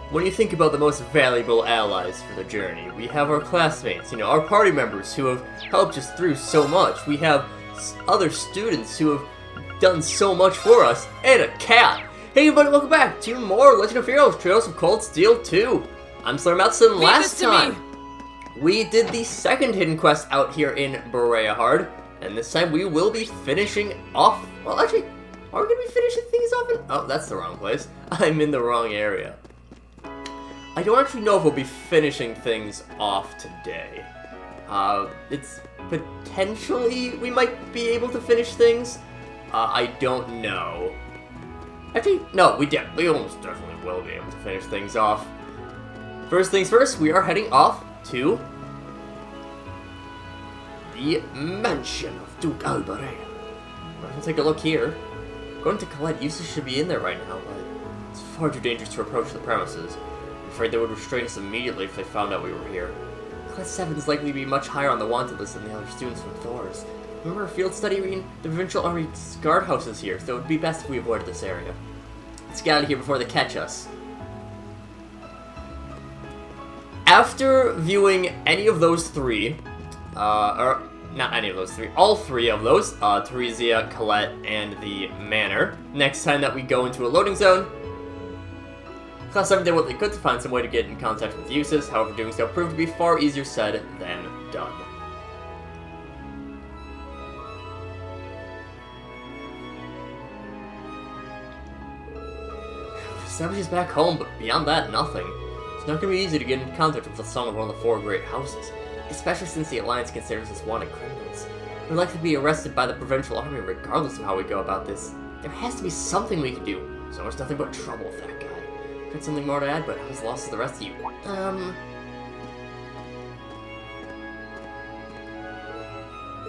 when you think about the most valuable allies for the journey, we have our classmates, our party members who have helped us through so much. We have other students who have done so much for us, and a cat. Hey everybody, welcome back to more Legend of Heroes Trails of Cold Steel 2. I'm SlayerMathis, and last time we did the second hidden quest out here in Berea, and this time we will be finishing off, well actually, are we going to be finishing things off in, oh that's the wrong place. I'm in the wrong area. I don't actually know if we'll be finishing things off today. It's potentially we might be able to finish things. I don't know. Actually, no, we almost definitely will be able to finish things off. First things first, we are heading off to the mansion of Duke Alberet. We're gonna take a look here. According to Colette, Jusis should be in there right now, but it's far too dangerous to approach the premises. I'm afraid they would restrain us immediately if they found out we were here. Class 7 is likely to be much higher on the wanted list than the other students from Thor's. Remember our field study reading? The Provincial Army's guardhouse is here, so it would be best if we avoided this area. Let's get out of here before they catch us. After viewing any of those three, or not any of those three, all three of those, Theresia, Colette, and the Manor, next time that we go into a loading zone, Class 7 did what they could to find some way to get in contact with Jusis. However, doing so proved to be far easier said than done. Savage is back home, but beyond that, nothing. It's not going to be easy to get in contact with the son of one of the four great houses, especially since the Alliance considers us wanted criminals. We're likely to be arrested by the Provincial Army regardless of how we go about this. There has to be something we can do, so there's nothing but trouble with that guy. Got something more to add, but I was lost to the rest of you.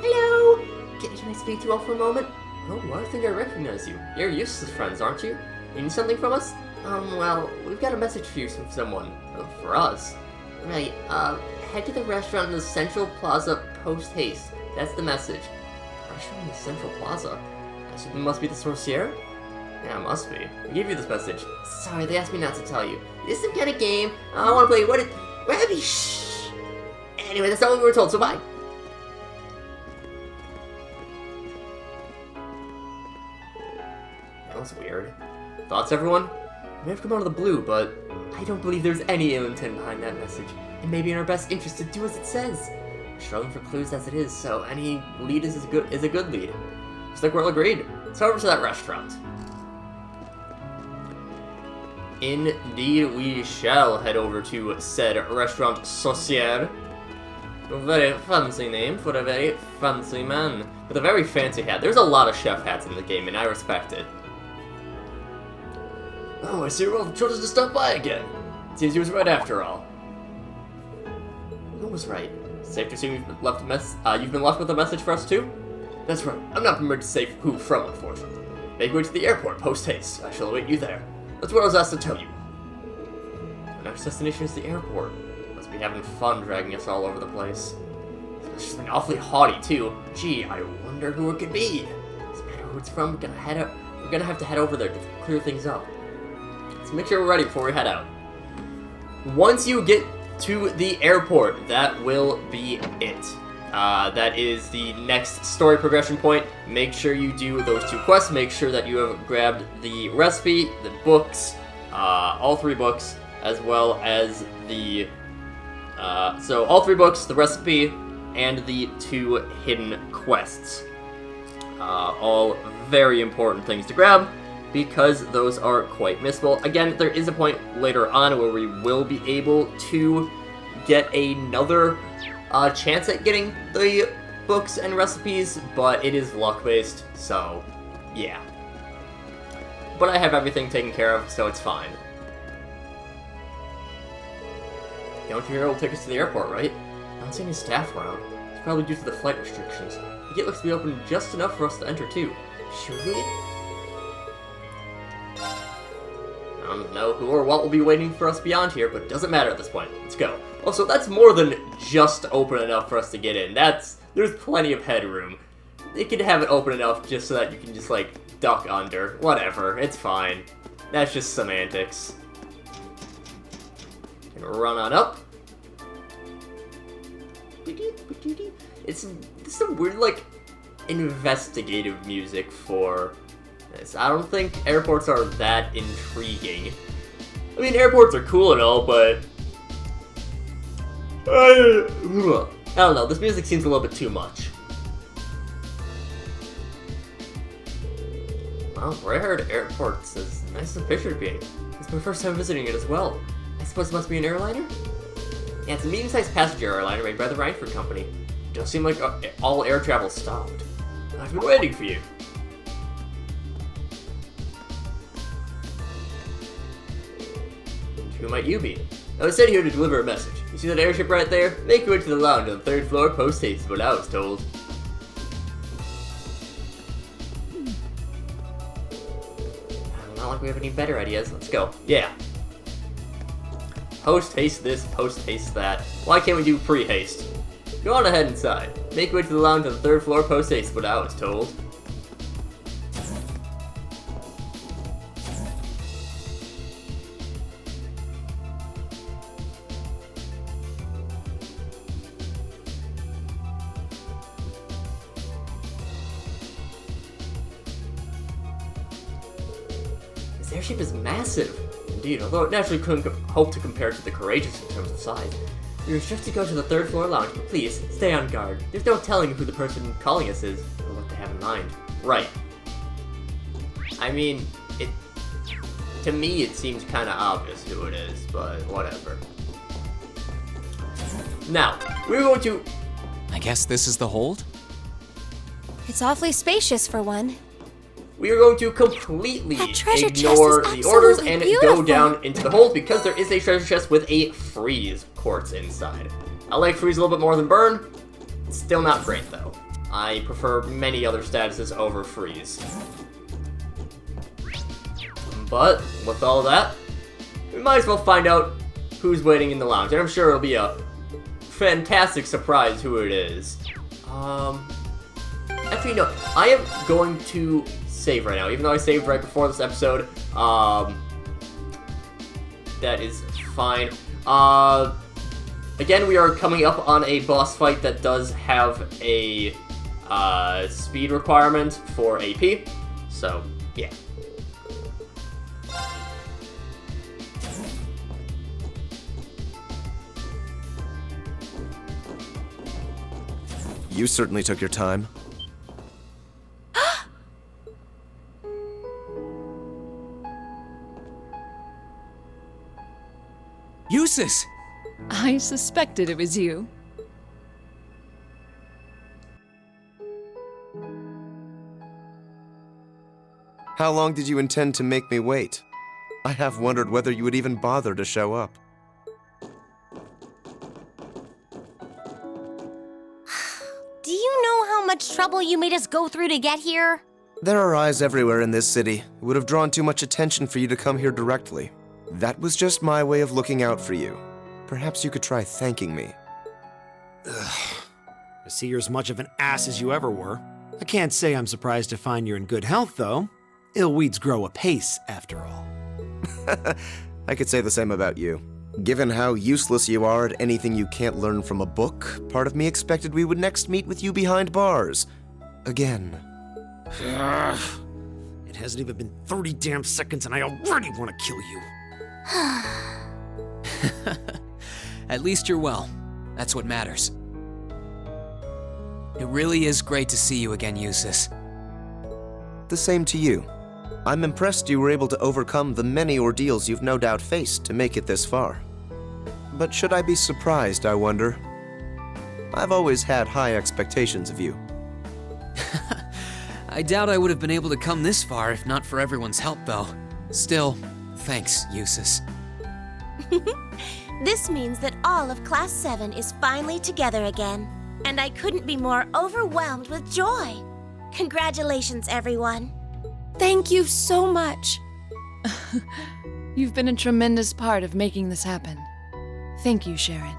Hello? Can I speak to you all for a moment? Oh, I think I recognize you. You're Jusis' friends, aren't you? You need something from us? Well, we've got a message for you from someone. For us? Right, head to the restaurant in the Central Plaza post-haste. That's the message. Restaurant in the Central Plaza? I assume it must be the Sorcier? Yeah, it must be. I gave you this message. Sorry, they asked me not to tell you. Is this some kind of game? I want to play. Rabbi, shh! Anyway, that's all we were told, so bye! That was weird. Thoughts, everyone? It may have come out of the blue, but I don't believe there's any ill intent behind that message. It may be in our best interest to do as it says. We're struggling for clues as it is, so any lead is a good lead. Looks like we're all agreed. Let's head over to that restaurant. Indeed, we shall head over to said restaurant Sorcier. A very fancy name for a very fancy man. With a very fancy hat. There's a lot of chef hats in the game, and I respect it. Oh, I see you're all chosen to stop by again. Seems you was right after all. Who was right? Safe to assume you've been left with a message for us too? That's right. I'm not permitted to say who from, unfortunately. Make your way to the airport post-haste. I shall await you there. That's what I was asked to tell you. Our next destination is the airport. Must be having fun dragging us all over the place. It's something awfully haughty too. Gee, I wonder who it could be. Doesn't matter who it's from. We're gonna have to head over there to clear things up. Let's make sure we're ready before we head out. Once you get to the airport, that will be it. That is the next story progression point. Make sure you do those two quests. Make sure that you have grabbed the recipe, the books, all three books, as well as the... so all three books, the recipe, and the two hidden quests. All very important things to grab, because those are quite missable. Again, there is a point later on where we will be able to get another chance at getting the books and recipes, but it is luck-based, so yeah. But I have everything taken care of, so it's fine. The only hero will take us to the airport, right? I don't see any staff around. It's probably due to the flight restrictions. The gate looks to be open just enough for us to enter, too. Should we? I don't know who or what will be waiting for us beyond here, but it doesn't matter at this point. Let's go. Also, that's more than just open enough for us to get in. There's plenty of headroom. They could have it open enough just so that you can just, like, duck under. Whatever, it's fine. That's just semantics. can run on up. It's some weird, like, investigative music for this. I don't think airports are that intriguing. I mean, airports are cool and all, but I don't know, this music seems a little bit too much. Wow, Briarhead Airport is nice and picture to be. It's my first time visiting it as well. I suppose it must be an airliner? Yeah, it's a medium-sized passenger airliner made by the Rhineford Company. It does seem like all air travel stopped. I've been waiting for you. Who might you be? I was sent here to deliver a message. You see that airship right there? Make your way to the lounge on the 3rd floor, post haste, is what I was told. Not like we have any better ideas. Let's go. Yeah. Post haste this, post haste that. Why can't we do pre-haste? Go on ahead inside. Make your way to the lounge on the 3rd floor, post haste, is what I was told. This airship is massive. Indeed, although it naturally couldn't hope to compare to the Courageous in terms of size. You're instructed to go to the 3rd floor lounge, but please, stay on guard. There's no telling who the person calling us is, or what they have in mind. Right. I mean, to me it seems kinda obvious who it is, but whatever. Now, we're going to... I guess this is the hold? It's awfully spacious for one. We are going to completely That treasure chest ignore is the orders absolutely and beautiful. go down into the hold because there is a treasure chest with a freeze quartz inside. I like freeze a little bit more than burn. It's still not great though. I prefer many other statuses over freeze. But with all that, we might as well find out who's waiting in the lounge. And I'm sure it'll be a fantastic surprise who it is. Actually, no. I am going to save right now, even though I saved right before this episode. That is fine. Again, we are coming up on a boss fight that does have a speed requirement for AP. So, yeah. You certainly took your time. Jusis! I suspected it was you. How long did you intend to make me wait? I have wondered whether you would even bother to show up. Do you know how much trouble you made us go through to get here? There are eyes everywhere in this city. It would have drawn too much attention for you to come here directly. That was just my way of looking out for you. Perhaps you could try thanking me. I see you're as much of an ass as you ever were. I can't say I'm surprised to find you're in good health, though. Ill weeds grow apace, after all. I could say the same about you. Given how useless you are at anything you can't learn from a book, part of me expected we would next meet with you behind bars. Again. It hasn't even been 30 damn seconds and I already want to kill you. At least you're well. That's what matters. It really is great to see you again, Jusis. The same to you. I'm impressed you were able to overcome the many ordeals you've no doubt faced to make it this far. But should I be surprised, I wonder? I've always had high expectations of you. I doubt I would have been able to come this far if not for everyone's help, though. Still, thanks, Jusis. This means that all of Class 7 is finally together again. And I couldn't be more overwhelmed with joy. Congratulations, everyone. Thank you so much. You've been a tremendous part of making this happen. Thank you, Sharon.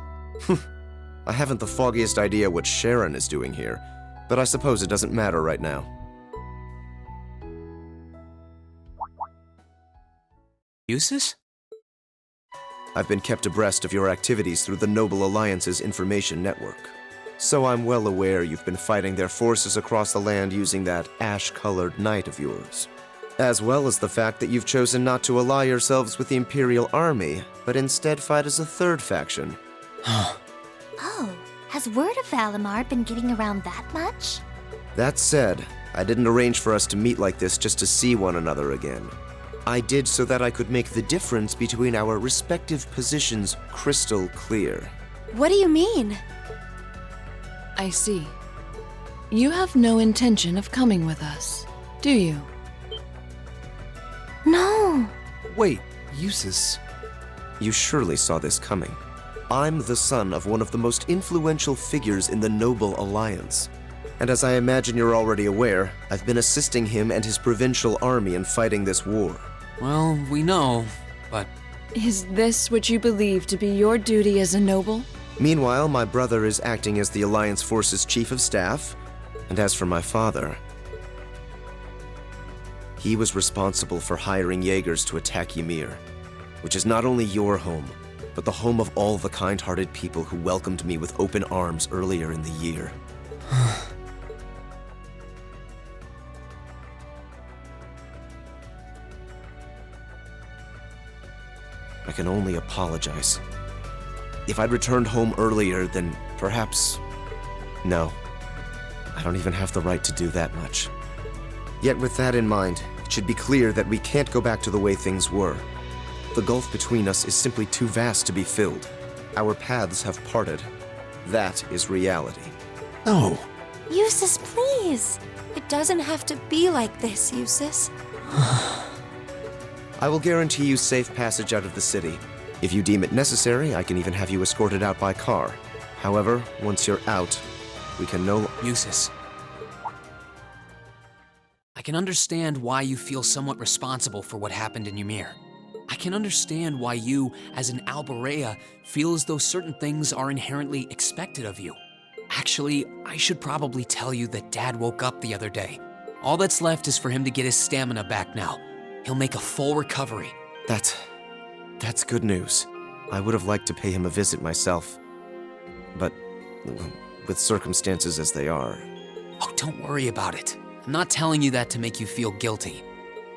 I haven't the foggiest idea what Sharon is doing here, but I suppose it doesn't matter right now. Jusis? I've been kept abreast of your activities through the Noble Alliance's information network. So I'm well aware you've been fighting their forces across the land using that ash-colored knight of yours. As well as the fact that you've chosen not to ally yourselves with the Imperial Army, but instead fight as a third faction. Oh, has word of Valimar been getting around that much? That said, I didn't arrange for us to meet like this just to see one another again. I did so that I could make the difference between our respective positions crystal clear. What do you mean? I see. You have no intention of coming with us, do you? No. Wait, Jusis. You surely saw this coming. I'm the son of one of the most influential figures in the Noble Alliance. And as I imagine you're already aware, I've been assisting him and his provincial army in fighting this war. Well, we know, but Is this what you believe to be your duty as a noble? Meanwhile, my brother is acting as the Alliance Force's chief of staff, and as for my father, he was responsible for hiring Jaegers to attack Ymir, which is not only your home, but the home of all the kind-hearted people who welcomed me with open arms earlier in the year. I can only apologize. If I'd returned home earlier, then perhaps... No. I don't even have the right to do that much. Yet with that in mind, it should be clear that we can't go back to the way things were. The gulf between us is simply too vast to be filled. Our paths have parted. That is reality. No. Jusis, please. It doesn't have to be like this, Jusis. I will guarantee you safe passage out of the city. If you deem it necessary, I can even have you escorted out by car. However, once you're out, we can no... Jusis. I can understand why you feel somewhat responsible for what happened in Ymir. I can understand why you, as an Alborea, feel as though certain things are inherently expected of you. Actually, I should probably tell you that Dad woke up the other day. All that's left is for him to get his stamina back now. He'll make a full recovery. That's good news. I would have liked to pay him a visit myself. But, with circumstances as they are... Oh, don't worry about it. I'm not telling you that to make you feel guilty.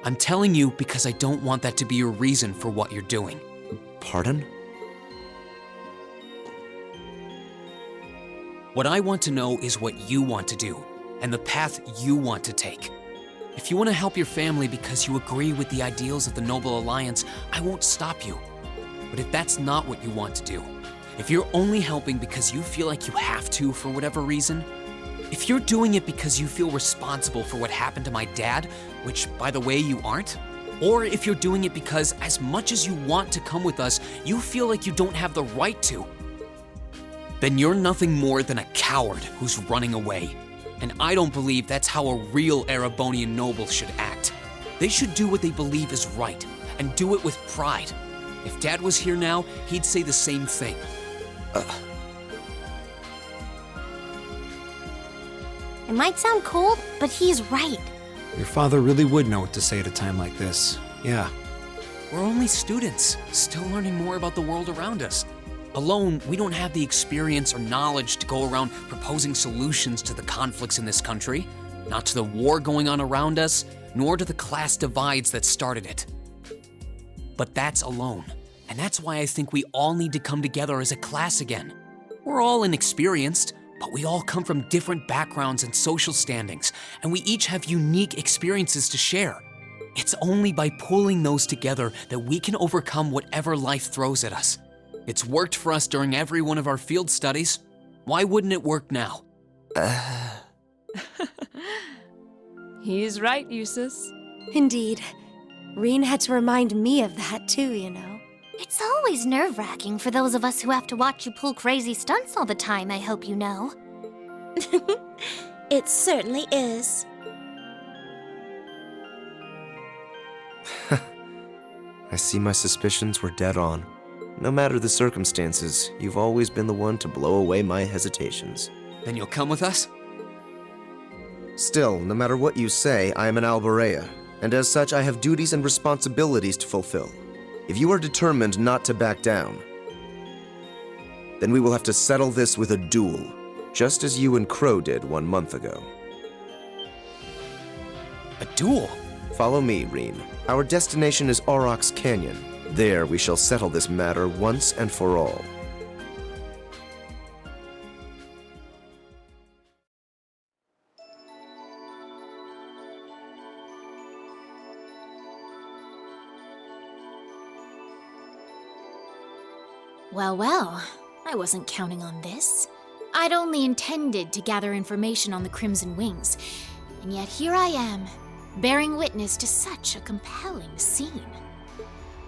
I'm telling you because I don't want that to be your reason for what you're doing. Pardon? What I want to know is what you want to do, and the path you want to take. If you want to help your family because you agree with the ideals of the Noble Alliance, I won't stop you. But if that's not what you want to do, if you're only helping because you feel like you have to for whatever reason, if you're doing it because you feel responsible for what happened to my dad, which, by the way, you aren't, or if you're doing it because as much as you want to come with us, you feel like you don't have the right to, then you're nothing more than a coward who's running away. And I don't believe that's how a real Erebonian noble should act. They should do what they believe is right, and do it with pride. If Dad was here now, he'd say the same thing. It might sound cold, but he's right. Your father really would know what to say at a time like this. Yeah. We're only students, still learning more about the world around us. Alone, we don't have the experience or knowledge to go around proposing solutions to the conflicts in this country, not to the war going on around us, nor to the class divides that started it. But that's alone, and that's why I think we all need to come together as a class again. We're all inexperienced, but we all come from different backgrounds and social standings, and we each have unique experiences to share. It's only by pulling those together that we can overcome whatever life throws at us. It's worked for us during every one of our field studies. Why wouldn't it work now? He's right, Jusis. Indeed. Reen had to remind me of that too, you know. It's always nerve-wracking for those of us who have to watch you pull crazy stunts all the time, I hope you know. It certainly is. I see my suspicions were dead on. No matter the circumstances, you've always been the one to blow away my hesitations. Then you'll come with us? Still, no matter what you say, I am an Alborea, and as such I have duties and responsibilities to fulfill. If you are determined not to back down, then we will have to settle this with a duel, just as you and Crow did 1 month ago. A duel? Follow me, Reen. Our destination is Aurochs Canyon. There we shall settle this matter once and for all. Well, well, I wasn't counting on this. I'd only intended to gather information on the Crimson Wings, and yet here I am, bearing witness to such a compelling scene.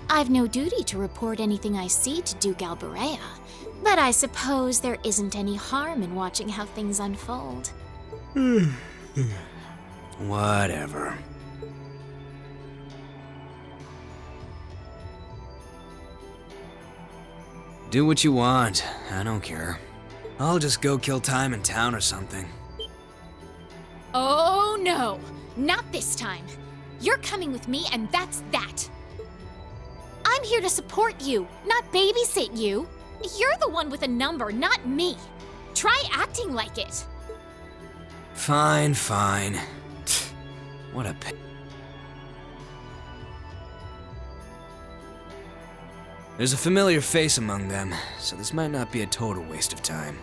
I've no duty to report anything I see to Duke Alberea, but I suppose there isn't any harm in watching how things unfold. Whatever. Do what you want. I don't care. I'll just go kill time in town or something. Oh no, not this time. You're coming with me and that's that. I'm here to support you, not babysit you. You're the one with a number, not me. Try acting like it. Fine, fine. What a There's a familiar face among them, so this might not be a total waste of time.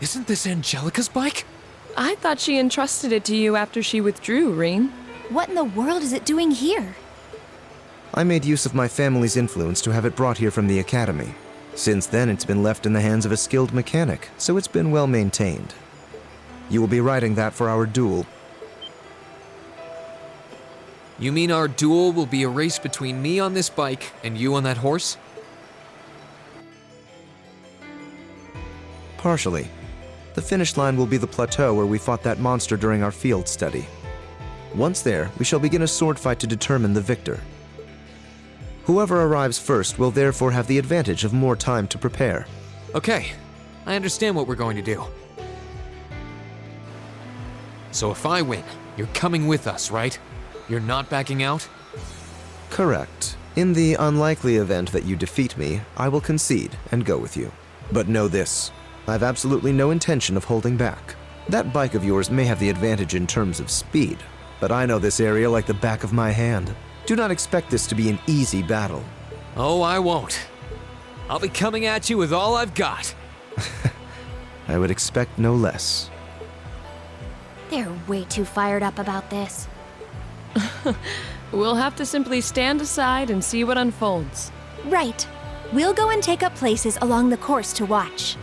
Isn't this Angelica's bike? I thought she entrusted it to you after she withdrew, Reen. What in the world is it doing here? I made use of my family's influence to have it brought here from the academy. Since then, it's been left in the hands of a skilled mechanic, so it's been well maintained. You will be riding that for our duel. You mean our duel will be a race between me on this bike and you on that horse? Partially. The finish line will be the plateau where we fought that monster during our field study. Once there, we shall begin a sword fight to determine the victor. Whoever arrives first will therefore have the advantage of more time to prepare. Okay, I understand what we're going to do. So if I win, you're coming with us, right? You're not backing out? Correct. In the unlikely event that you defeat me, I will concede and go with you. But know this. I've absolutely no intention of holding back. That bike of yours may have the advantage in terms of speed, but I know this area like the back of my hand. Do not expect this to be an easy battle. Oh, I won't. I'll be coming at you with all I've got. I would expect no less. They're way too fired up about this. We'll have to simply stand aside and see what unfolds. Right. We'll go and take up places along the course to watch.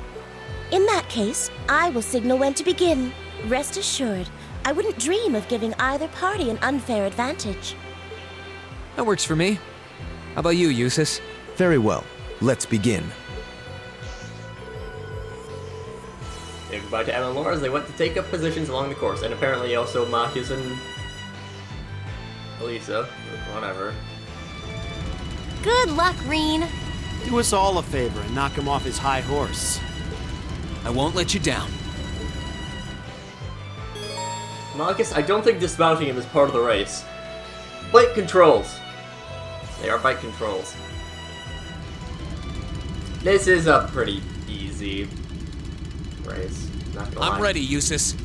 In that case, I will signal when to begin. Rest assured, I wouldn't dream of giving either party an unfair advantage. That works for me. How about you, Jusis? Very well. Let's begin. Say goodbye to Emma and Laura as they went to take up positions along the course, and apparently also Marcus and Elisa, whatever. Good luck, Reen. Do us all a favor and knock him off his high horse. I won't let you down. Marcus, I don't think dismounting him is part of the race. Bike controls. They are bike controls. This is a pretty easy race. Not gonna lie. I'm ready, Jusis.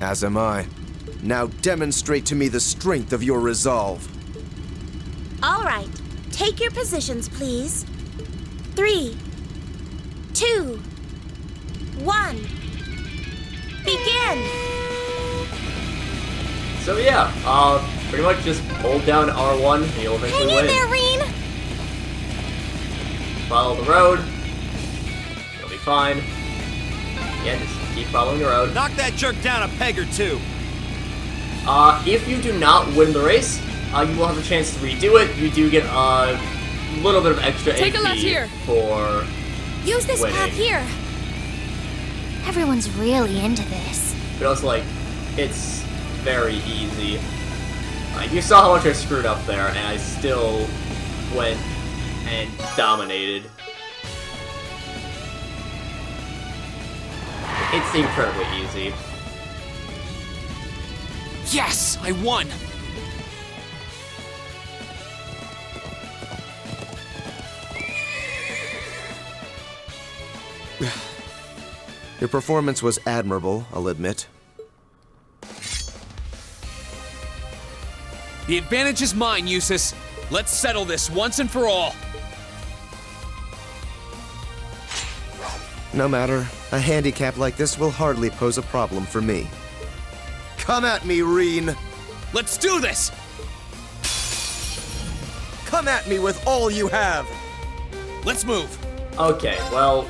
As am I. Now demonstrate to me the strength of your resolve. All right, take your positions, please. 3, 2, 1. Begin! So yeah, pretty much just hold down R1 and you'll eventually Hang win. in there, Reen! Follow the road. You'll be fine. Again, just keep following the road. Knock that jerk down a peg or two. If you do not win the race, you will have a chance to redo it. You do get little bit of extra Take a AP left here. for Use this winning. path here. Everyone's really into this. But also, like, it's very easy. Like, you saw how much I screwed up there, and I still went and dominated. It's incredibly easy. Yes, I won! Your performance was admirable, I'll admit. The advantage is mine, Jusis. Let's settle this once and for all. No matter, a handicap like this will hardly pose a problem for me. Come at me, Reen! Let's do this! Come at me with all you have! Let's move. Okay, well,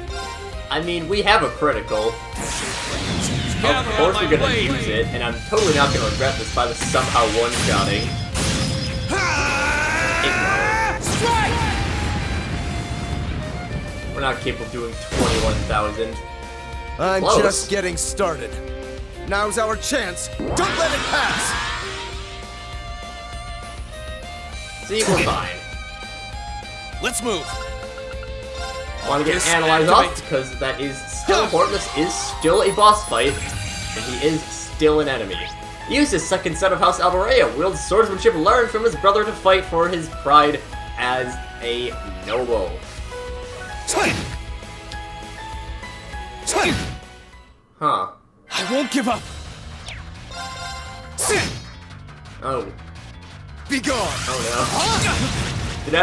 I mean, we have a critical. Of course we're gonna use it, and I'm totally not gonna regret this by somehow one-shotting. We're not capable of doing 21,000. I'm Close. just getting started. Now's our chance. Don't let it pass! See, we're fine. Let's move. Want to get Focus, analyzed off activate. because that is still important. This is still a boss fight, and he is still an enemy. Jusis, second son of House Alvarea, wields swordsmanship learned from his brother to fight for his pride as a noble. Huh. I won't give up. Oh. Be gone! Oh no.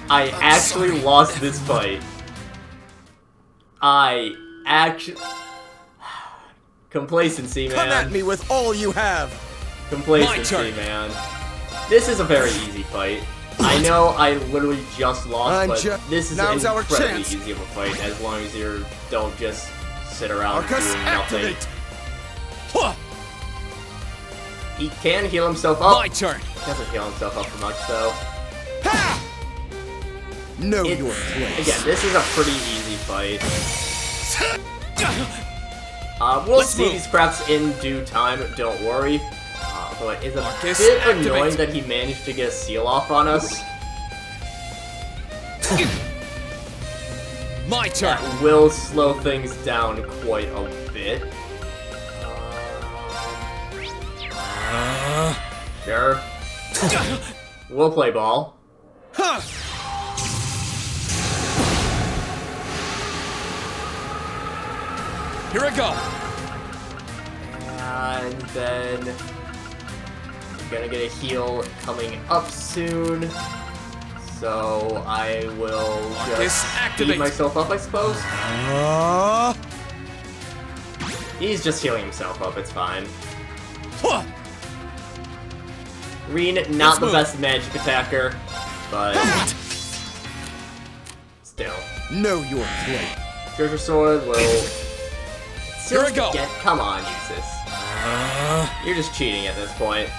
I actually lost this fight. Complacency, man. Come at me with all you have! Complacency, My turn. man. This is a very easy fight. I know I literally just lost, but this is Now's our incredibly chance. easy of a fight as long as you don't just sit around Arcus, doing nothing. activate! He can heal himself up. My turn. He doesn't heal himself up for much, though. Know It's- your place. Again, this is a pretty easy fight. We'll Let's see move. these crafts in due time, don't worry. Although it is a Arcus, bit activate. annoying that he managed to get a seal off on us. My turn. That will slow things down quite a bit. Sure. We'll play ball. Here I go. And then I'm gonna get a heal coming up soon. So I will Arcus, just activate. speed myself up, I suppose. He's just healing himself up, it's fine. Reen, not Let's the move. best magic attacker, but still. Know your place. Treasure Sword will... Here I go. Come on, Jusis. You're just cheating at this point.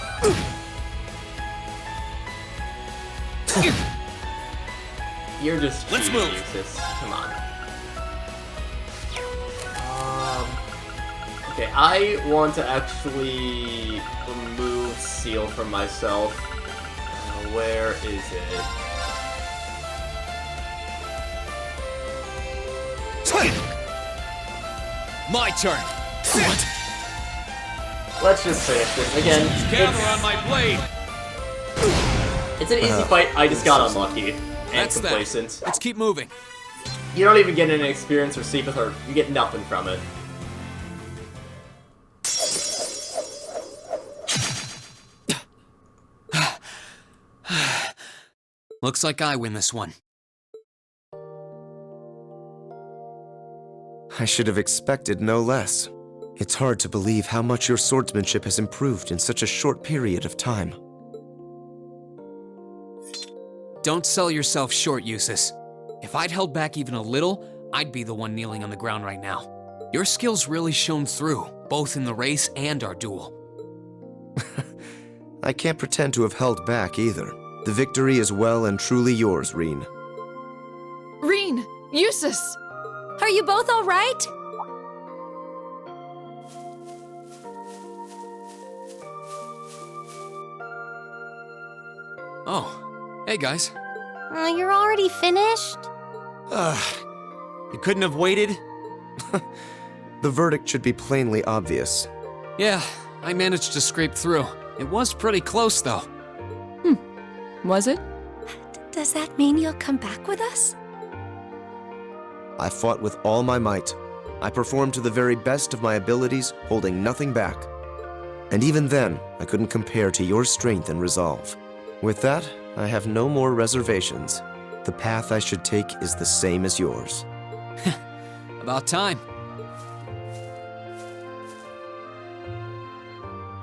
You're just Let's cheating, move. Jusis. Come on. Okay, I want to actually remove Seal from myself. Where is it? My turn. What? Let's just finish this. Again, Counter on my blade. it's an easy fight. I just got unlucky and That's that. complacent. Let's keep moving. You don't even get any experience or sleep with her. You get nothing from it. Looks like I win this one. I should have expected no less. It's hard to believe how much your swordsmanship has improved in such a short period of time. Don't sell yourself short, Jusis. If I'd held back even a little, I'd be the one kneeling on the ground right now. Your skills really shone through, both in the race and our duel. I can't pretend to have held back either. The victory is well and truly yours, Reen. Reen! Jusis! Are you both all right? Oh, hey guys. You're already finished? You couldn't have waited? The verdict should be plainly obvious. Yeah, I managed to scrape through. It was pretty close, though. Was it? Does that mean you'll come back with us? I fought with all my might. I performed to the very best of my abilities, holding nothing back. And even then, I couldn't compare to your strength and resolve. With that, I have no more reservations. The path I should take is the same as yours. About time.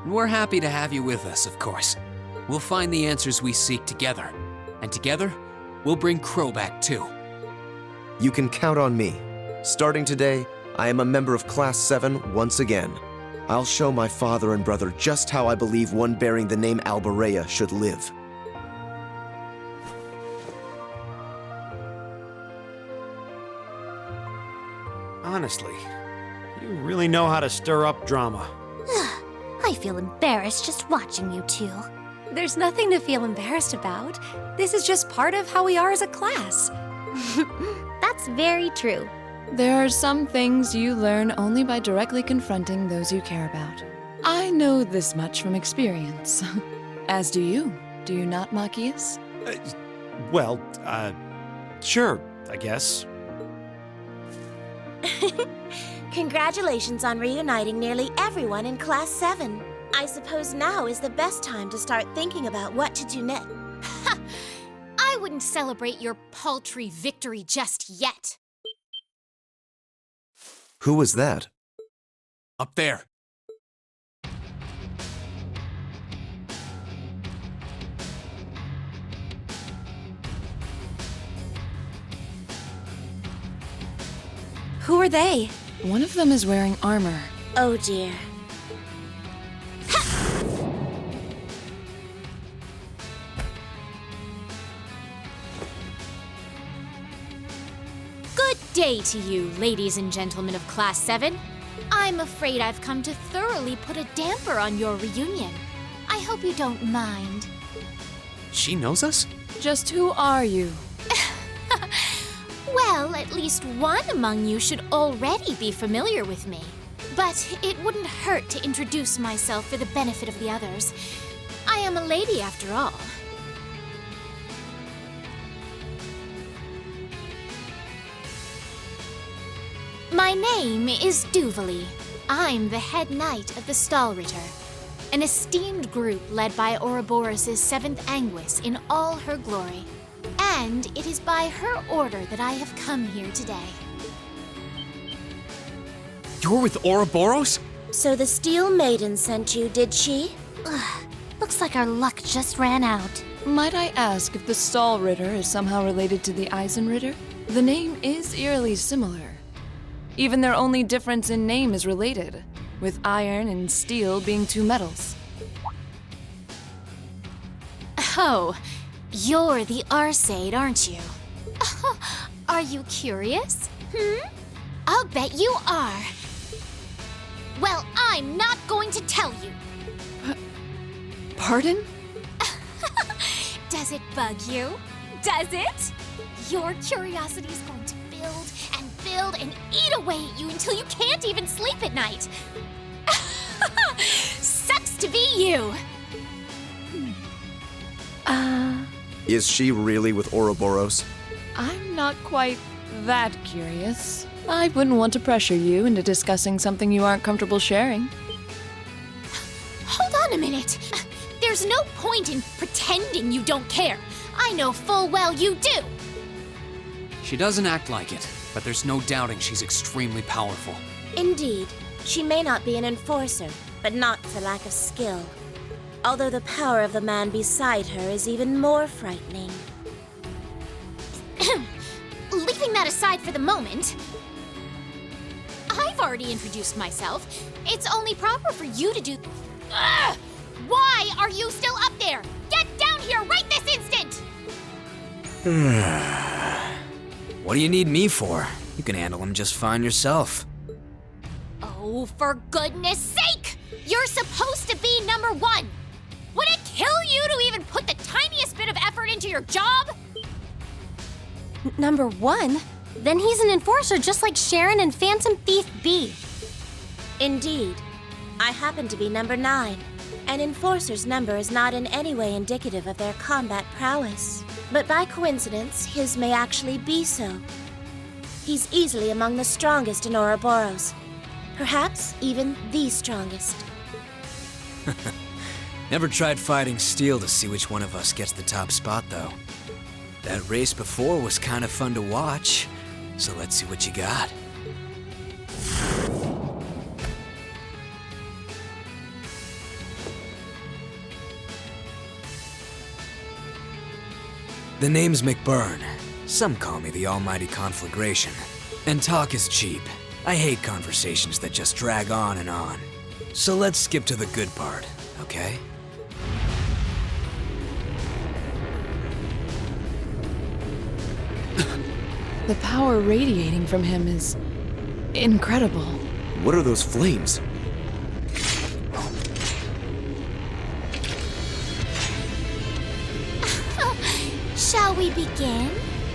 And we're happy to have you with us, of course. We'll find the answers we seek together. And together, we'll bring Crow back too. You can count on me. Starting today, I am a member of Class 7 once again. I'll show my father and brother just how I believe one bearing the name Alberea should live. Honestly, you really know how to stir up drama. I feel embarrassed just watching you two. There's nothing to feel embarrassed about. This is just part of how we are as a class. That's very true. There are some things you learn only by directly confronting those you care about. I know this much from experience. As do you. Do you not, Machias? Sure, I guess. Congratulations on reuniting nearly everyone in Class 7. I suppose now is the best time to start thinking about what to do next. I wouldn't celebrate your paltry victory just yet. Who was that? Up there. Who are they? One of them is wearing armor. Oh dear. Good day to you, ladies and gentlemen of Class 7. I'm afraid I've come to thoroughly put a damper on your reunion. I hope you don't mind. She knows us? Just who are you? Well, at least one among you should already be familiar with me. But it wouldn't hurt to introduce myself for the benefit of the others. I am a lady after all. My name is Duvalie. I'm the head knight of the Stahlritter, an esteemed group led by Ouroboros' 7th Anguis in all her glory. And it is by her order that I have come here today. You're with Ouroboros? So the Steel Maiden sent you, did she? Looks like our luck just ran out. Might I ask if the Stahlritter is somehow related to the Eisenritter? The name is eerily similar. Even their only difference in name is related, with iron and steel being two metals. Oh, you're the Arseid, aren't you? Are you curious? I'll bet you are. Well, I'm not going to tell you. Pardon? Does it bug you? Does it? Your curiosity is going to build and eat away at you until you can't even sleep at night. Sucks to be you. Is she really with Ouroboros? I'm not quite that curious. I wouldn't want to pressure you into discussing something you aren't comfortable sharing. Hold on a minute. There's no point in pretending you don't care. I know full well you do. She doesn't act like it, but there's no doubting she's extremely powerful. Indeed. She may not be an enforcer, but not for lack of skill. Although the power of the man beside her is even more frightening. Leaving that aside for the moment, I've already introduced myself. It's only proper for you to do... Ugh! Why are you still up there? Get down here right this instant! What do you need me for? You can handle him just fine yourself. Oh, for goodness sake! You're supposed to be number 1! Would it kill you to even put the tiniest bit of effort into your job? Number 1? Then he's an enforcer just like Sharon and Phantom Thief B. Indeed. I happen to be number 9. An enforcer's number is not in any way indicative of their combat prowess. But by coincidence, his may actually be so. He's easily among the strongest in Ouroboros. Perhaps even the strongest. Never tried fighting Steel to see which one of us gets the top spot, though. That race before was kind of fun to watch, so let's see what you got. The name's McBurn. Some call me the Almighty Conflagration. And talk is cheap. I hate conversations that just drag on and on. So let's skip to the good part, okay? The power radiating from him is incredible. What are those flames? Shall we begin?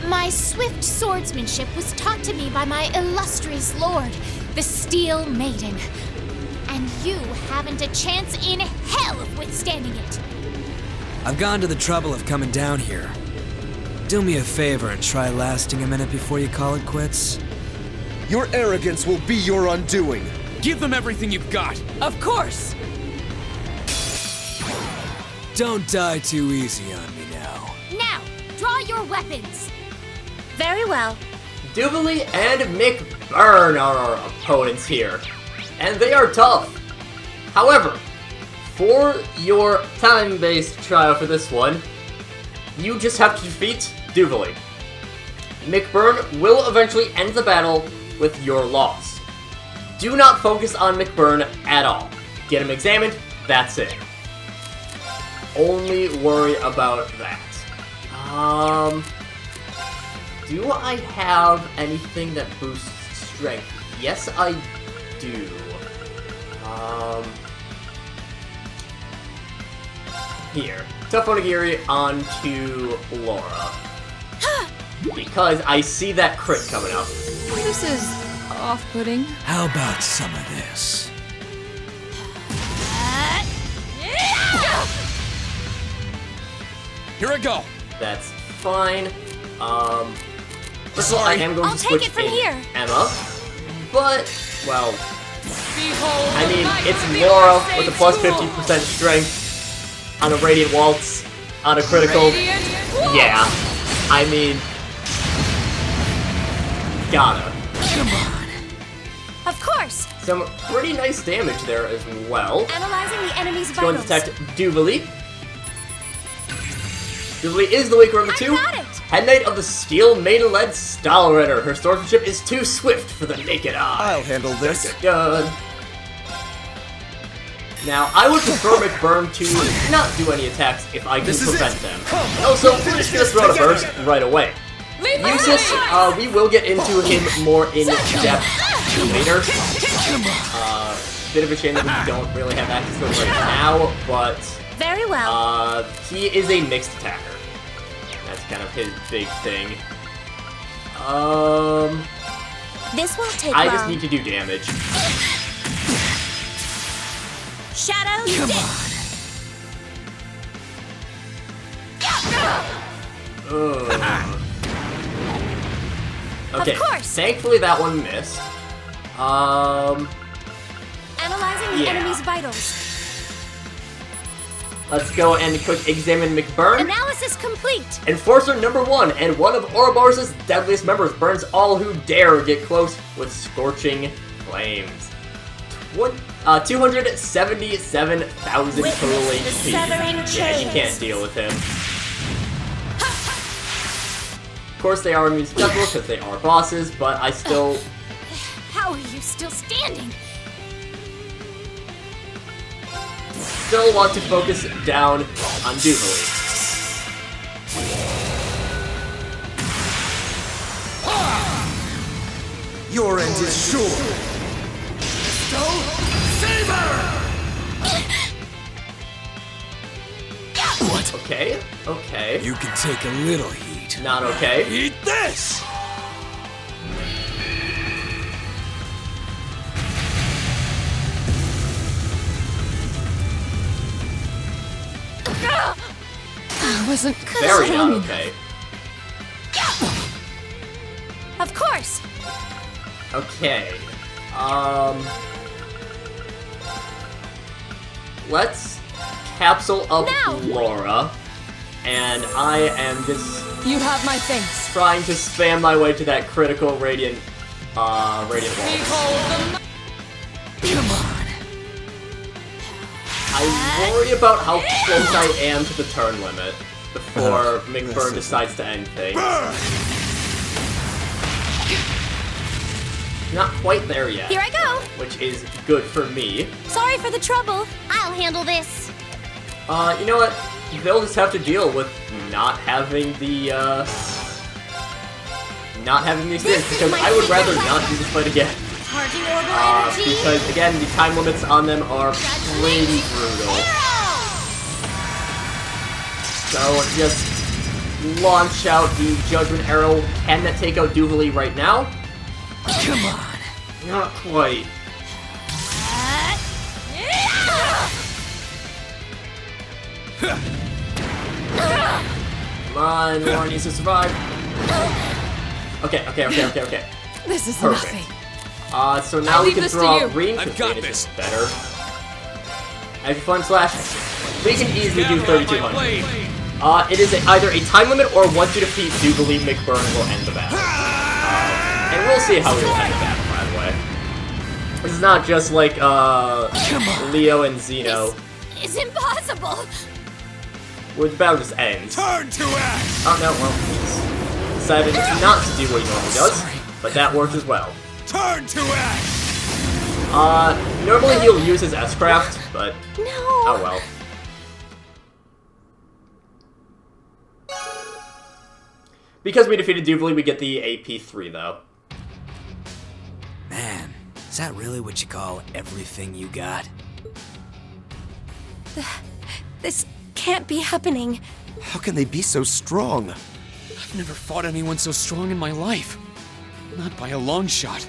My swift swordsmanship was taught to me by my illustrious lord, the Steel Maiden. And you haven't a chance in hell of withstanding it. I've gone to the trouble of coming down here. Do me a favor and try lasting a minute before you call it quits. Your arrogance will be your undoing. Give them everything you've got! Of course! Don't die too easy on me now. Now, draw your weapons. Very well. Duvalie and McBurn are our opponents here, and they are tough. However, for your time-based trial for this one, you just have to defeat Duvalie. McBurn will eventually end the battle with your loss. Do not focus on McBurn at all. Get him examined, that's it. Only worry about that. Do I have anything that boosts strength? Yes, I do. Here. Tough Onigiri onto Laura. Because I see that crit coming up. This is off-putting. How about some of this? Here I go. That's fine. First of all, I am going to switch from in here. Emma. But, well, I mean, it's Laura with a plus 50% strength on a Radiant Waltz, on a critical. Yeah, I mean, gotta. Come on. Of course! Some pretty nice damage there as well. Analyzing the enemy's It's going to vitals. detect Duvalie. Duvalie is the weaker of the two. got it! Head Knight of the Steel Maiden-led Stahlritter. Her swordsmanship is too swift for the naked eye. I'll handle this. Good. Now, I would prefer McBurn to not do any attacks if I can prevent them. And also, we're just gonna throw out a burst right away. Jusis, we will get into him more in depth later. Bit of a shame that we don't really have access to him right now, but Very well. he is a mixed attacker. That's kind of his big thing. This won't take I long. just need to do damage. Shadow Come dip. Ugh. Okay, Of course. thankfully that one missed. Analyzing the Yeah. enemy's vitals. Let's go and quick examine McBurn. Analysis complete. Enforcer number 1 and one of Ouroboros' deadliest members burns all who dare get close with scorching flames. 277,000 Witness total the HP. severing Yeah, you chains. can't deal with him. Of course, they are immune to Devil because they are bosses, but I still How are you still standing? want to focus down on Duvalie. Your end is sure. What? Okay, okay. You can take a little heat. Not okay. Eat this! I wasn't Very strong not enough. okay. Of course. Okay. Let's capsule up Now! Laura, and I am just You have my thanks. trying to spam my way to that critical radiant wall. Come on. I worry about how close I am to the turn limit before McBurn listen. decides to end things. Not quite there yet. Here I go. Which is good for me. Sorry for the trouble. I'll handle this. You know what? They'll just have to deal with not having the, not having the experience, This is because my I would rather secret not do this fight again. Charging orbital energy. Because, again, the time limits on them are pretty brutal. So, just launch out the Judgment Arrow. Can that take out Duvalie right now? Come on. Not quite. Come on, Laura needs to survive. Okay. This is Perfect. nothing. So now I we leave can this to throw you. out Green, I've because got Green is this. just better. Extra Fun Slash. We can easily do 3,200. It is either a time limit or once you defeat Duvalie, McBurn will end the battle. And we'll see how we will end the battle, by the way. This is not just like, Leo and Zeno, It's impossible. where the battle just ends. Turn to ash! Oh no, well, he's decided not to do what he normally does, but that works as well. Turn to ash! Normally he'll use his S-Craft, but No. oh well. Because we defeated Duvalie, we get the AP3, though. Man, is that really what you call everything you got? This can't be happening. How can they be so strong? I've never fought anyone so strong in my life. Not by a long shot.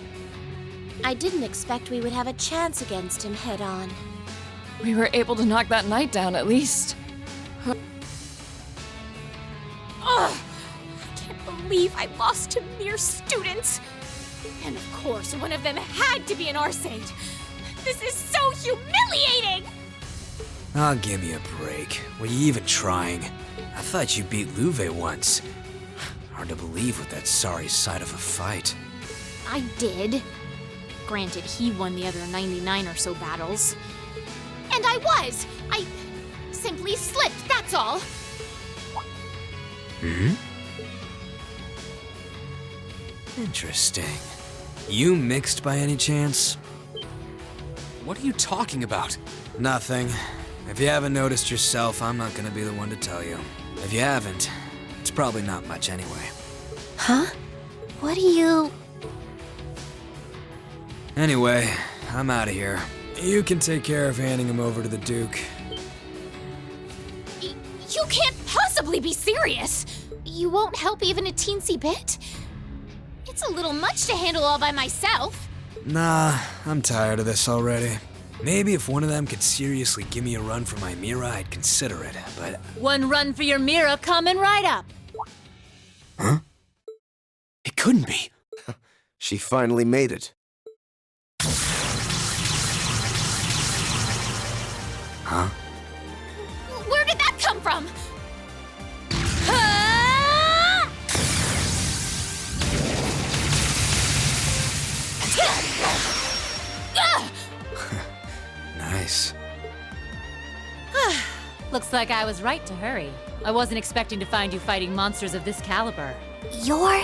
I didn't expect we would have a chance against him head on. We were able to knock that knight down at least. Ugh. I can't believe I lost to mere students. And of course, one of them had to be an Arseid. This is so humiliating! Oh, give me a break. Were you even trying? I thought you beat Luve once. Hard to believe with that sorry sight of a fight. I did. Granted, he won the other 99 or so battles. And I was! I simply slipped, that's all. Hmm? Interesting. You mixed by any chance? What are you talking about? Nothing. If you haven't noticed yourself, I'm not gonna be the one to tell you. If you haven't, it's probably not much anyway. Huh? What do you... Anyway, I'm out of here. You can take care of handing him over to the Duke. You can't possibly be serious! You won't help even a teensy bit? It's a little much to handle all by myself. Nah, I'm tired of this already. Maybe if one of them could seriously give me a run for my Mira, I'd consider it, but... One run for your Mira coming right up. Huh? It couldn't be. She finally made it. Huh? Where did that come from? Nice. Looks like I was right to hurry. I wasn't expecting to find you fighting monsters of this caliber. You're...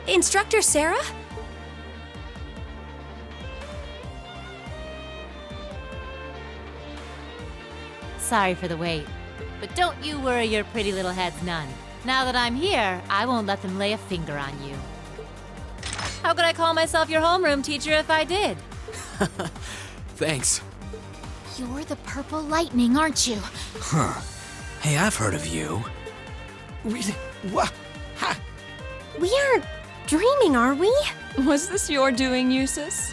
Instructor Sarah? Sorry for the wait. But don't you worry your pretty little heads none. Now that I'm here, I won't let them lay a finger on you. How could I call myself your homeroom teacher if I did? Thanks. You're the Purple Lightning, aren't you? Huh. Hey, I've heard of you. Really? What? Ha! We aren't dreaming, are we? Was this your doing, Jusis?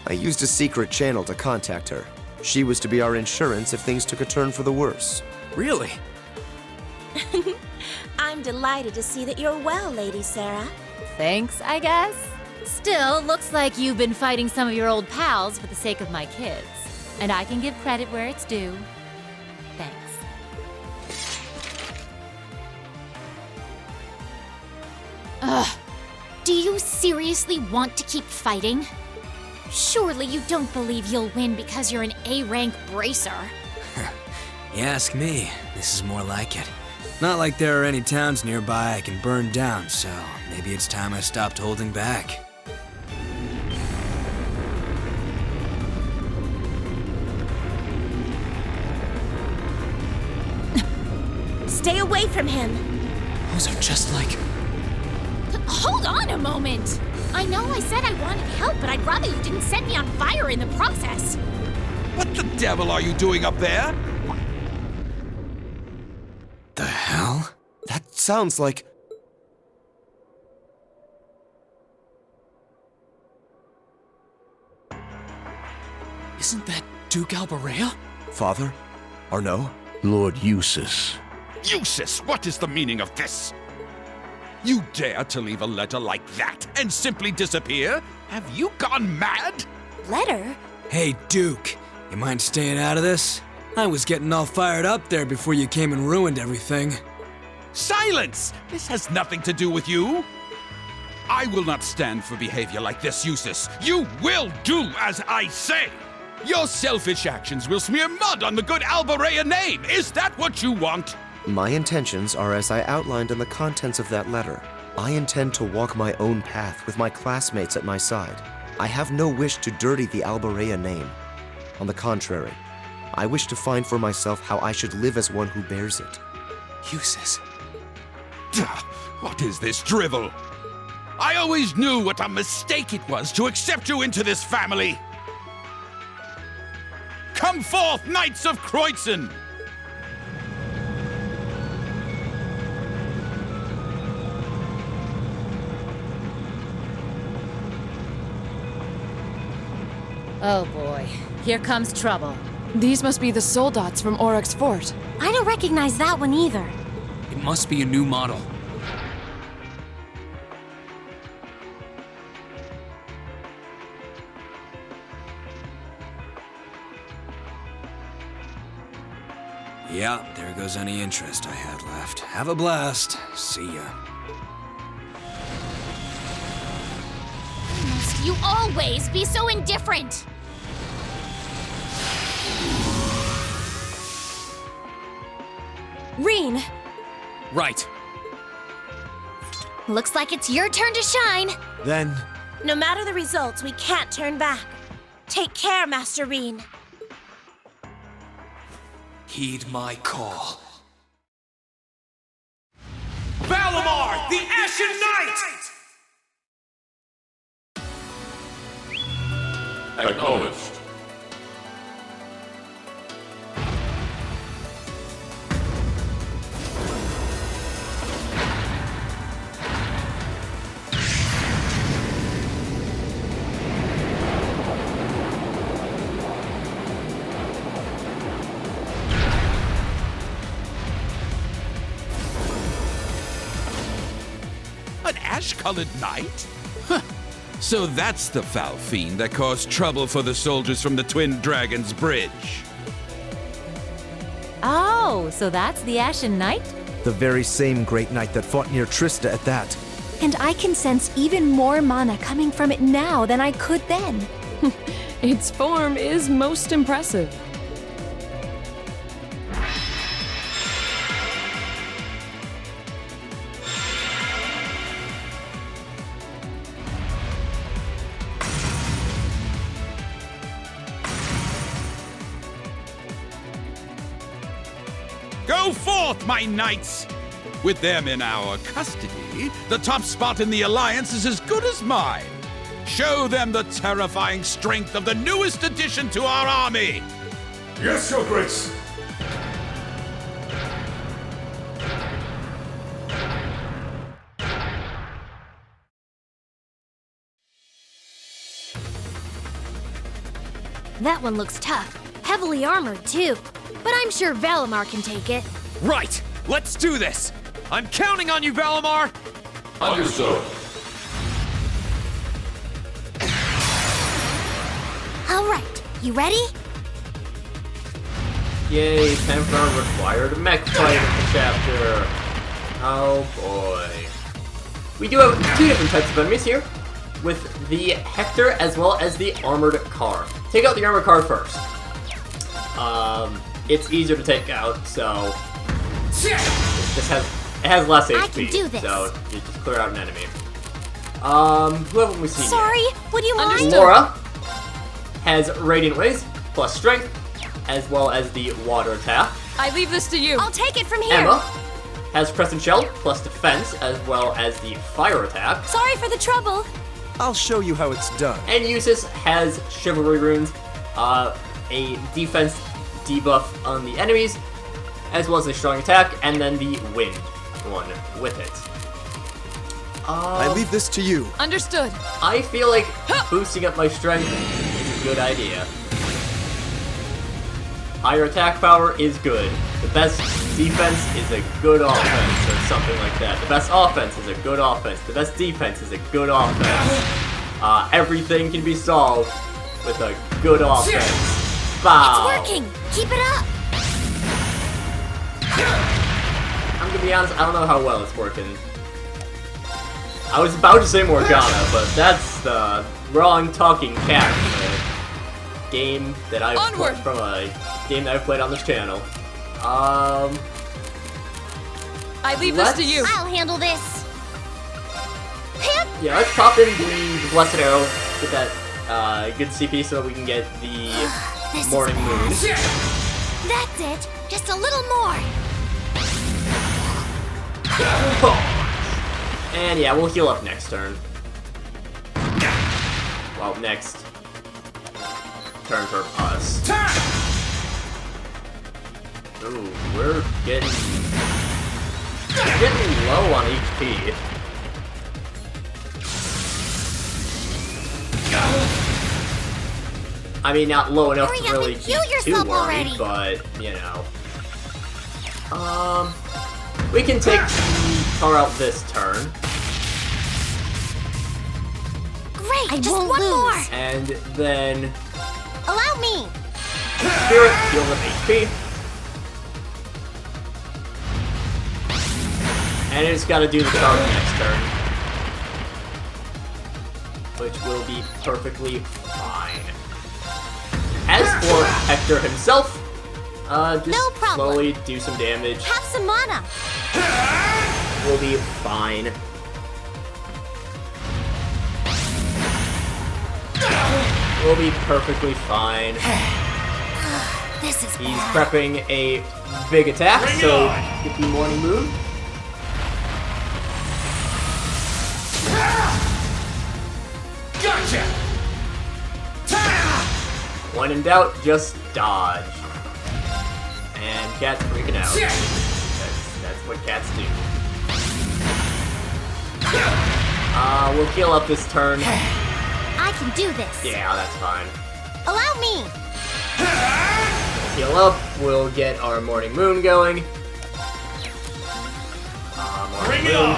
I used a secret channel to contact her. She was to be our insurance if things took a turn for the worse. Really? I'm delighted to see that you're well, Lady Sarah. Thanks, I guess. Still, looks like you've been fighting some of your old pals for the sake of my kids. And I can give credit where it's due. Thanks. Ugh. Do you seriously want to keep fighting? Surely you don't believe you'll win because you're an A-rank bracer. You ask me, this is more like it. Not like there are any towns nearby I can burn down, so maybe it's time I stopped holding back. Stay away from him. Those are just like... Hold on a moment! I know I said I wanted help, but I'd rather you didn't set me on fire in the process. What the devil are you doing up there? The hell? That sounds like... Isn't that Duke Alberea? Father? Arno? Lord Jusis. Jusis, what is the meaning of this? You dare to leave a letter like that and simply disappear? Have you gone mad? Letter? Hey, Duke, you mind staying out of this? I was getting all fired up there before you came and ruined everything. Silence! This has nothing to do with you. I will not stand for behavior like this, Jusis. You will do as I say. Your selfish actions will smear mud on the good Alberea name. Is that what you want? My intentions are as I outlined in the contents of that letter. I intend to walk my own path with my classmates at my side. I have no wish to dirty the Alberea name. On the contrary, I wish to find for myself how I should live as one who bears it. Jusis. What is this drivel? I always knew what a mistake it was to accept you into this family. Come forth, Knights of Kreutzen! Oh boy, here comes trouble. These must be the soldats from Oryx Fort. I don't recognize that one either. It must be a new model. Yeah, there goes any interest I had left. Have a blast. See ya. Must you always be so indifferent? Reen! Right. Looks like it's your turn to shine. Then, No matter the results, we can't turn back. Take care, Master Reen. Heed my call. Valimar, the Ashen Knight! Acknowledged. An ash-colored knight? Huh. So that's the foul fiend that caused trouble for the soldiers from the Twin Dragons Bridge. Oh, so that's the Ashen Knight? The very same great knight that fought near Trista at that. And I can sense even more mana coming from it now than I could then. Its form is most impressive. Go forth, my knights! With them in our custody, the top spot in the Alliance is as good as mine. Show them the terrifying strength of the newest addition to our army! Yes, Your Grace! That one looks tough. Heavily armored, too. But I'm sure Valimar can take it. Right! Let's do this! I'm counting on you, Valimar! Understood. Alright, you ready? Yay, time for our required mech fight of the chapter. Oh boy. We do have two different types of enemies here, with the Hector as well as the armored car. Take out the armored car first. It's easier to take out, so it has less HP. I can do this. So you just clear out an enemy. Who haven't we seen yet? Sorry, would you mind? Laura has Radiant Waves plus Strength, as well as the Water attack. I leave this to you. I'll take it from here. Emma has Crescent Shell plus Defense, as well as the Fire attack. Sorry for the trouble. I'll show you how it's done. And Jusis has Chivalry Runes, a defense debuff on the enemies, as well as a strong attack, and then the Wind one with it. I leave this to you. Understood. I feel like boosting up my strength is a good idea. Higher attack power is good. The best defense is a good offense, or something like that. The best offense is a good offense. The best defense is a good offense. Everything can be solved with a good offense. Bow. It's working! Keep it up! I'm gonna be honest, I don't know how well it's working. I was about to say Morgana, but that's the wrong talking cat from a game that I've played on this channel. I leave this to you. I'll handle this. Yeah, let's pop in the Blessed Arrow, get that good CP so that we can get the Morning Moon. That's it. Just a little more. And yeah, we'll heal up next turn. Well, next turn for us. Ooh, we're getting low on HP. I mean, not low enough to really be too worried, but, you know. We can take the car out this turn. Great, just one more. And then Allow me. Spirit, heal with HP. And it's gotta do the charge next turn. Which will be perfectly fine. As for Hector himself, just slowly do some damage. Have some mana. We'll be fine. We'll be perfectly fine. This is He's bad. prepping a big attack, so get the Morning Moon. Gotcha! When in doubt, just dodge. And Cat's freaking out. That's what cats do. We'll heal up this turn. I can do this. Yeah, that's fine. Allow me. Heal up, we'll get our Morning Moon going. Morning Moon.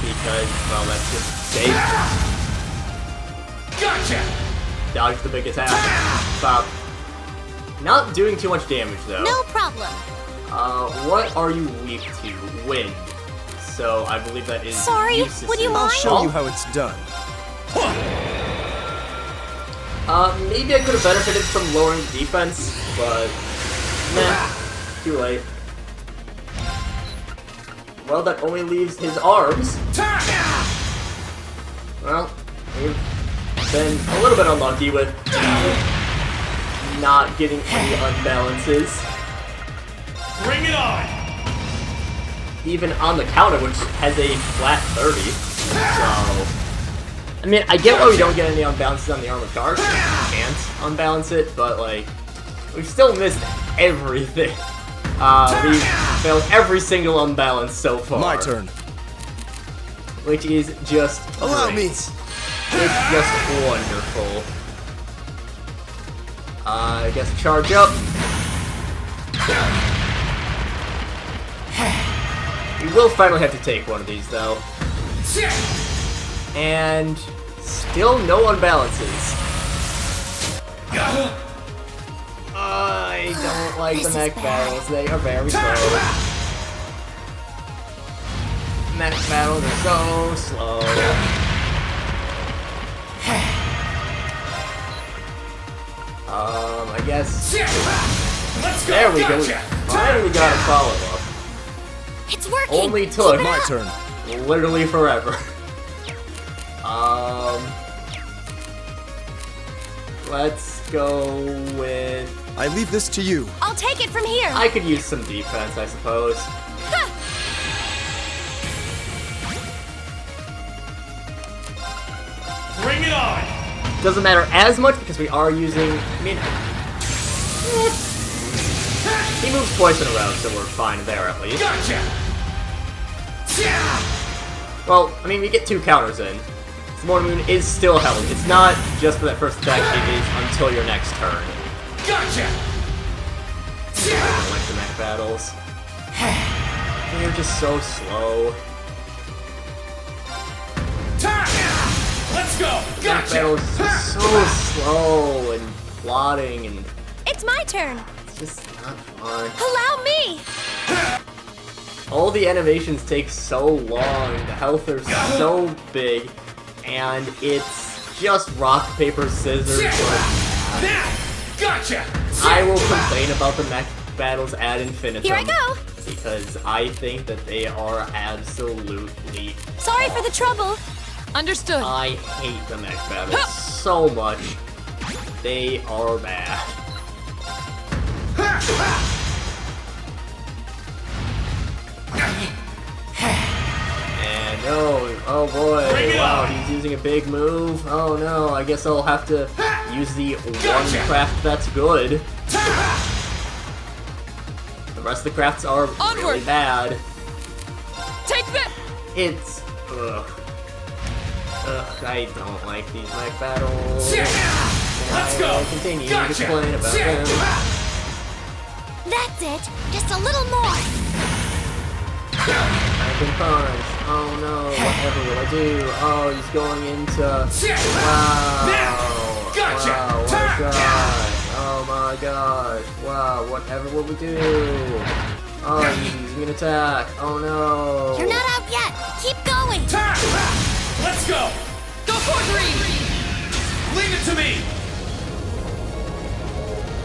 Because, well, that's just safe. Gotcha! Dodge the big attack. Pop. Not doing too much damage, though. No problem. What are you weak to? Wind. So, I believe that is Sorry, would you mind? I'll show you how it's done. Maybe I could have benefited from lowering the defense, but nah, too late. Well, that only leaves his arms. Well, we've been a little bit unlucky with not getting any unbalances. Bring it on! Even on the counter, which has a flat 30. So, I mean, I get why we don't get any unbalances on the armored cars. We can't unbalance it, but like, we've still missed everything. We've failed every single unbalance so far. My turn. Which is just Allow great. me. It's just wonderful. I guess charge up. We will finally have to take one of these, though. And still no unbalances. I don't like the mech battles. They are very slow. Mech battles are so slow. I guess. Let's go. There we go. Gotcha. Finally got a follow-up. It's working. Only took My turn. literally forever. Let's go with. I leave this to you. I'll take it from here. I could use some defense, I suppose. Bring it on! Doesn't matter as much because we are using. I mean, he moves twice in a row, so we're fine there at least. Gotcha! Well, I mean, we get 2 counters in. The Morning Moon is still held. It's not just for that first attack, it is until your next turn. Gotcha! I don't like the mech battles. They're just so slow. Let's go! Mech Gotcha! battles are just so slow and plotting, and It's my turn. it's just not fun. Allow me. All the animations take so long, the health are so big, and it's just rock, paper, scissors. Now! Gotcha! I will complain about the mech battles ad infinitum. Here I go. Because I think that they are absolutely. Sorry for the trouble. Understood. I hate the mech battles so much. They are bad. And oh boy, wow, he's using a big move. Oh no, I guess I'll have to use the one craft that's good. The rest of the crafts are really bad. Take that! It's I don't like these mech battles. Let's go! I continue to Gotcha! complain about them. That's it. Just a little more. I can punch. Oh no, whatever will I do? Oh, he's going into. Wow. Gotcha! Wow, what a gosh. Oh my gosh. Wow, whatever will we do? Oh, he's using an attack. Oh no. You're not out yet. Keep going. Let's go! Go for 3! Leave it to me!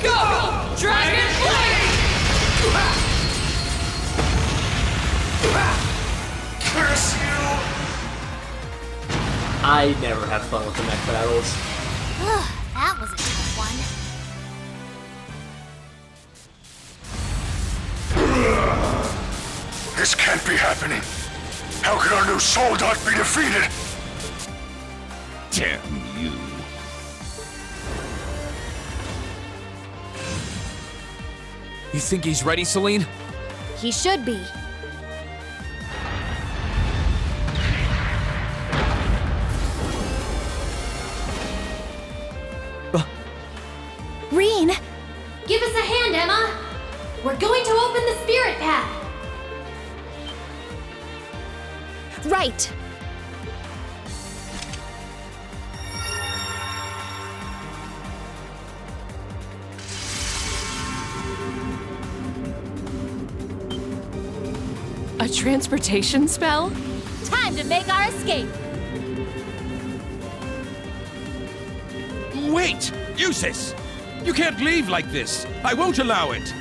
Go! Dragon Blade! Curse you! I never have fun with the mech battles. That was a tough one. This can't be happening. How can our new soldat be defeated? Damn you. You think he's ready, Celine? He should be. Reen! Give us a hand, Emma! We're going to open the spirit path! Right. A transportation spell? Time to make our escape. Wait! Jusis! You can't leave like this! I won't allow it!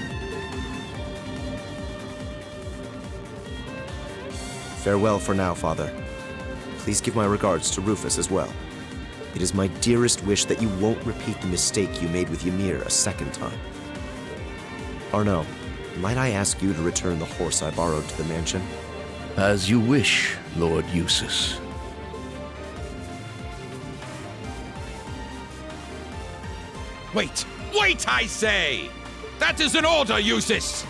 Farewell for now, Father. Please give my regards to Rufus as well. It is my dearest wish that you won't repeat the mistake you made with Ymir a second time. Arnaud, Might I ask you to return the horse I borrowed to the mansion? As you wish, Lord Jusis. Wait! Wait, I say! That is an order, Jusis!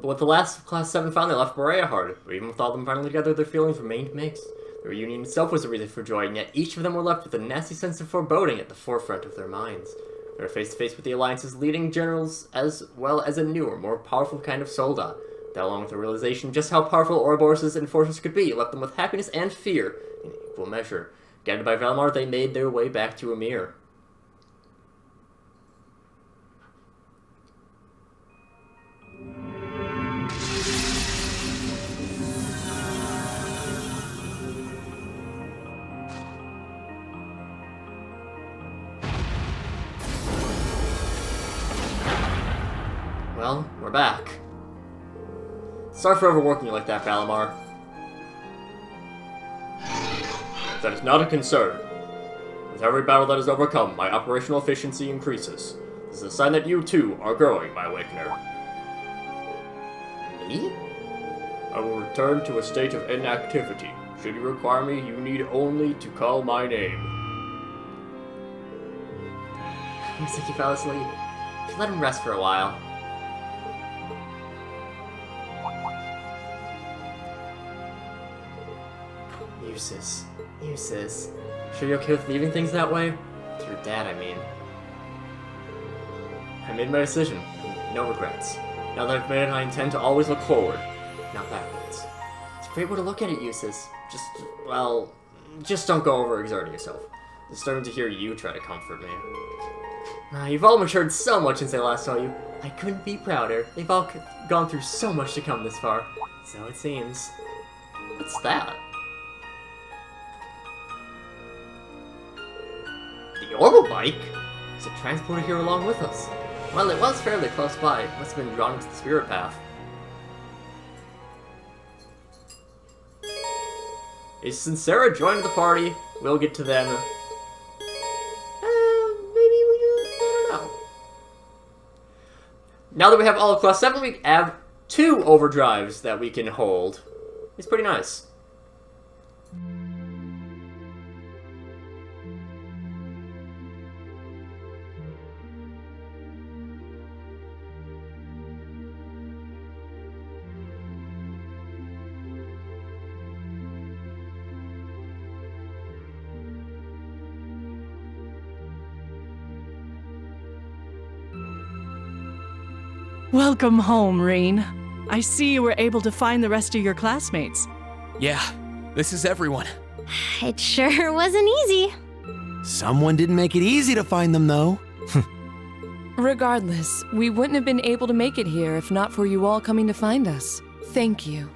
With the last Class 7 found, they left Berea hard, but even with all of them finally together, their feelings remained mixed. The reunion itself was a reason for joy, and yet each of them were left with a nasty sense of foreboding at the forefront of their minds. They were face to face with the Alliance's leading generals, as well as a newer, more powerful kind of soldat. That, along with the realization of just how powerful Ouroboros' enforcers could be, left them with happiness and fear in equal measure. Guided by Valimar, they made their way back to Emir. Well, we're back. Sorry for overworking you like that, Valimar. That is not a concern. With every battle that is overcome, my operational efficiency increases. This is a sign that you, too, are growing, my Awakener. Me? I will return to a state of inactivity. Should you require me, you need only to call my name. Looks like he fell asleep. Should let him rest for a while. Jusis. Sure you're okay with leaving things that way? To your dad, I mean. I made my decision. No regrets. Now that I've made it, I intend to always look forward, not backwards. It's a great way to look at it, Jusis. Just don't go overexerting yourself. I'm starting to hear you try to comfort me. You've all matured so much since I last saw you. I couldn't be prouder. They've all gone through so much to come this far. So it seems. What's that? The Orbital Bike? Is it transported here along with us? Well, it was fairly close by. It must have been drawn into the spirit path. Is Sincera joining the party? We'll get to them. Maybe we do. I don't know. Now that we have all of Class 7, we have 2 overdrives that we can hold. It's pretty nice. Welcome home, Reen. I see you were able to find the rest of your classmates. Yeah, this is everyone. It sure wasn't easy. Someone didn't make it easy to find them, though. Regardless, we wouldn't have been able to make it here if not for you all coming to find us. Thank you.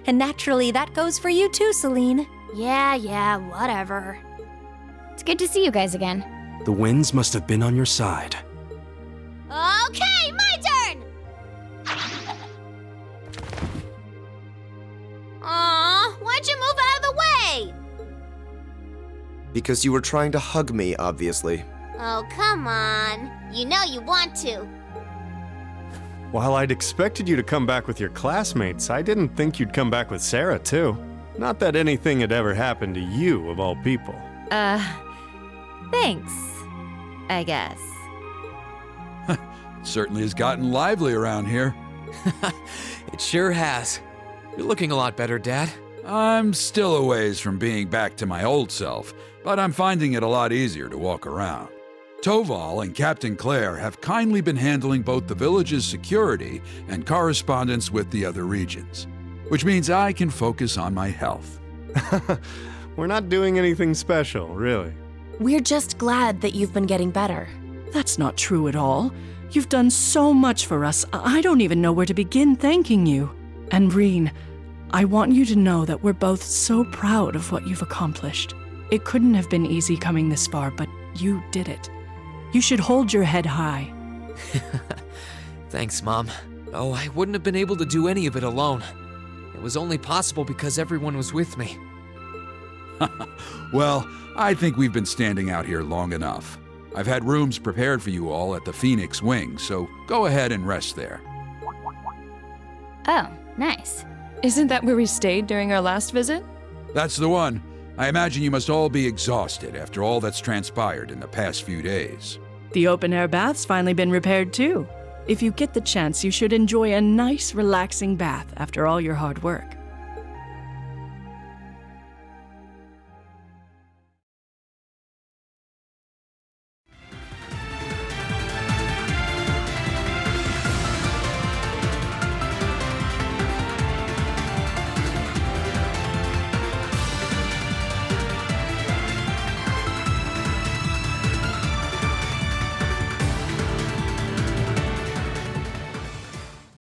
And naturally, that goes for you too, Celine. Yeah, whatever. It's good to see you guys again. The winds must have been on your side. Okay, my turn! Aw, why'd you move out of the way? Because you were trying to hug me, obviously. Oh, come on. You know you want to. While I'd expected you to come back with your classmates, I didn't think you'd come back with Sarah, too. Not that anything had ever happened to you, of all people. Thanks, I guess. Certainly has gotten lively around here. It sure has. You're looking a lot better, Dad. I'm still a ways from being back to my old self, but I'm finding it a lot easier to walk around. Toval and Captain Claire have kindly been handling both the village's security and correspondence with the other regions, which means I can focus on my health. We're not doing anything special, really. We're just glad that you've been getting better. That's not true at all. You've done so much for us, I don't even know where to begin thanking you. And Reen, I want you to know that we're both so proud of what you've accomplished. It couldn't have been easy coming this far, but you did it. You should hold your head high. Thanks, Mom. Oh, I wouldn't have been able to do any of it alone. It was only possible because everyone was with me. Well, I think we've been standing out here long enough. I've had rooms prepared for you all at the Phoenix Wing, so go ahead and rest there. Oh, nice. Isn't that where we stayed during our last visit? That's the one. I imagine you must all be exhausted after all that's transpired in the past few days. The open-air bath's finally been repaired too. If you get the chance, you should enjoy a nice, relaxing bath after all your hard work.